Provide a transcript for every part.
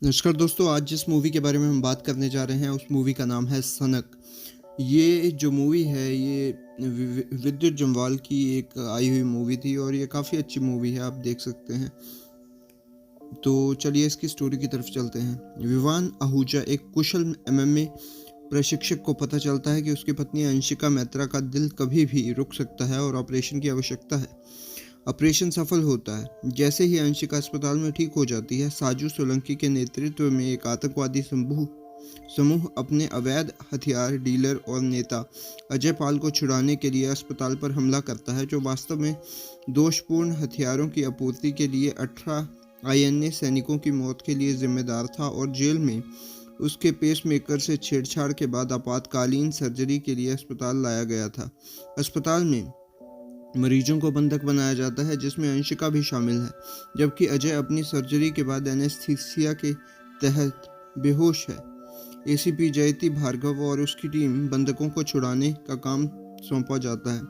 नमस्कार दोस्तों, आज जिस मूवी के बारे में हम बात करने जा रहे हैं उस मूवी का नाम है सनक। ये जो मूवी है ये विद्युत जम्वाल की एक आई हुई मूवी थी और ये काफ़ी अच्छी मूवी है, आप देख सकते हैं। तो चलिए इसकी स्टोरी की तरफ चलते हैं। विवान आहूजा एक कुशल एमएमए प्रशिक्षक को पता चलता है कि उसकी पत्नी अंशिका मैत्रा का दिल कभी भी रुक सकता है और ऑपरेशन की आवश्यकता है। ऑपरेशन सफल होता है। जैसे ही अंशिका अस्पताल में ठीक हो जाती है, साजू सोलंकी के नेतृत्व में एक आतंकवादी समूह समूह अपने अवैध हथियार डीलर और नेता अजय पाल को छुड़ाने के लिए अस्पताल पर हमला करता है, जो वास्तव में दोषपूर्ण हथियारों की आपूर्ति के लिए 18 आईएनए सैनिकों की मौत के लिए जिम्मेदार था और जेल में उसके पेसमेकर से छेड़छाड़ के बाद आपातकालीन सर्जरी के लिए अस्पताल लाया गया था। अस्पताल में मरीजों को बंधक बनाया जाता है, जिसमें अंशिका भी शामिल है, जबकि अजय अपनी सर्जरी के बाद एनेस्थीसिया के तहत बेहोश है। एसीपी जयति भार्गव और उसकी टीम बंधकों को छुड़ाने का काम सौंपा जाता है।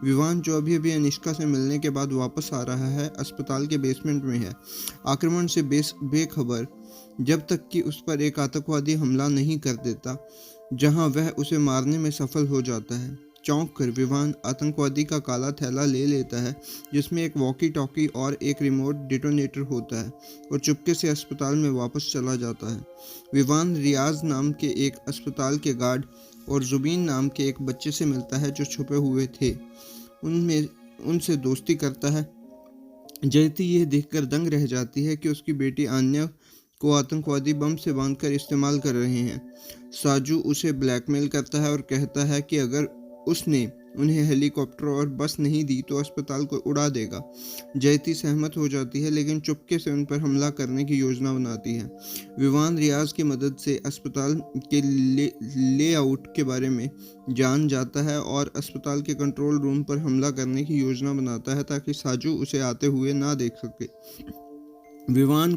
विवान, जो अभी अभी अनुष्का से मिलने के बाद वापस आ रहा है, अस्पताल के बेसमेंट में है, आक्रमण से बेखबर, जब तक कि उस पर एक आतंकवादी हमला नहीं कर देता, जहां वह उसे मारने में सफल हो जाता है। चौंक कर विवान आतंकवादी का काला थैला ले लेता है, जिसमें एक वॉकी टॉकी और एक रिमोट डिटोनेटर होता है, और चुपके से अस्पताल में वापस चला जाता है। विवान रियाज नाम के एक अस्पताल के गार्ड और जुबीन नाम के एक बच्चे से मिलता है जो छुपे हुए थे। उनमें उनसे दोस्ती करता है। जयती यह देखकर दंग रह जाती है कि उसकी बेटी आन्या को आतंकवादी बम से बांधकर इस्तेमाल कर रहे हैं। साजू उसे ब्लैकमेल करता है और कहता है कि अगर उसने उन्हें हेलीकॉप्टर और बस नहीं दी तो अस्पताल को उड़ा देगा। जयती सहमत हो जाती है, लेकिन चुपके से उन पर हमला करने की योजना बनाती है। विवान रियाज की मदद से अस्पताल के लेआउट के बारे में जान जाता है और अस्पताल के कंट्रोल रूम पर हमला करने की योजना बनाता है, ताकि साजू उसे आते हुए ना देख सके। विवान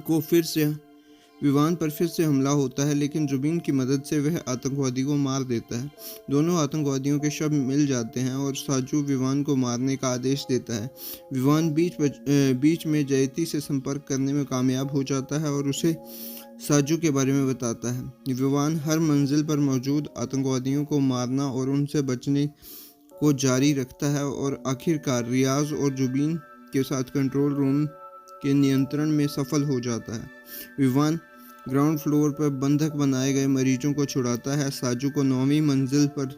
पर फिर से हमला होता है, लेकिन जुबीन की मदद से वह आतंकवादी को मार देता है। दोनों आतंकवादियों के शव मिल जाते हैं और साजू विवान को मारने का आदेश देता है। विवान बीच में जयती से संपर्क करने में कामयाब हो जाता है और उसे साजू के बारे में बताता है। विवान हर मंजिल पर मौजूद आतंकवादियों को मारना और उनसे बचने को जारी रखता है और आखिरकार रियाज और जुबीन के साथ कंट्रोल रूम के नियंत्रण में सफल हो जाता है। विवान ग्राउंड फ्लोर पर बंधक बनाए गए मरीजों को छुड़ाता है। साजू को 9वीं मंजिल पर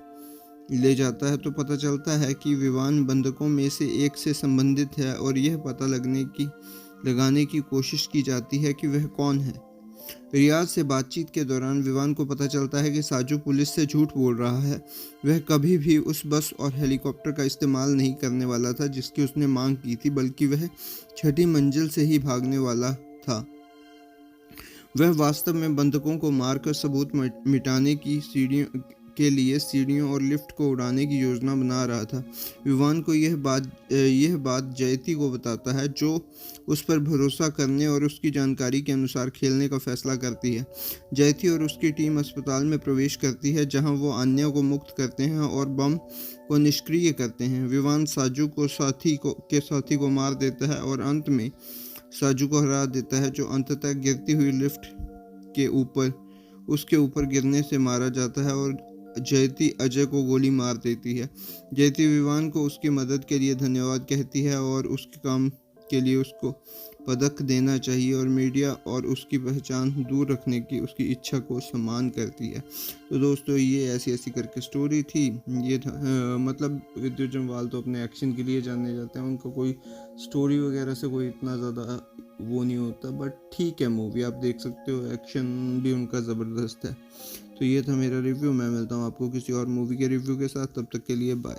ले जाता है तो पता चलता है कि विवान बंधकों में से एक से संबंधित है और यह पता लगाने की कोशिश की जाती है कि वह कौन है। रियाज से बातचीत के दौरान विवान को पता चलता है कि साजू पुलिस से झूठ बोल रहा है। वह कभी भी उस बस और हेलीकॉप्टर का इस्तेमाल नहीं करने वाला था जिसकी उसने मांग की थी, बल्कि वह 6ठी मंजिल से ही भागने वाला था। वह वास्तव में बंधकों को मारकर सबूत मिटाने की सीढ़ियों और लिफ्ट को उड़ाने की योजना बना रहा था। विवान को यह बात जयती को बताता है, जो उस पर भरोसा करने और उसकी जानकारी के अनुसार खेलने का फैसला करती है। जयती और उसकी टीम अस्पताल में प्रवेश करती है, जहां वो अन्य को मुक्त करते हैं और बम को निष्क्रिय करते हैं। विवान साजू को साथी को मार देता है और अंत में साजू को हरा देता है, जो अंततः गिरती हुई लिफ्ट उसके ऊपर गिरने से मारा जाता है और जयती अजय को गोली मार देती है। जयती विवान को उसकी मदद के लिए धन्यवाद कहती है और उसके काम के लिए उसको पदक देना चाहिए और मीडिया और उसकी पहचान दूर रखने की उसकी इच्छा को सम्मान करती है। तो दोस्तों, ये ऐसी करके स्टोरी थी। ये था मतलब विद्युत जम्वाल तो अपने एक्शन के लिए जाने जाते हैं, उनका कोई स्टोरी वगैरह से कोई इतना ज़्यादा वो नहीं होता, बट ठीक है, मूवी आप देख सकते हो, एक्शन भी उनका ज़बरदस्त है। तो ये था मेरा रिव्यू। मैं मिलता हूँ आपको किसी और मूवी के रिव्यू के साथ, तब तक के लिए बाय।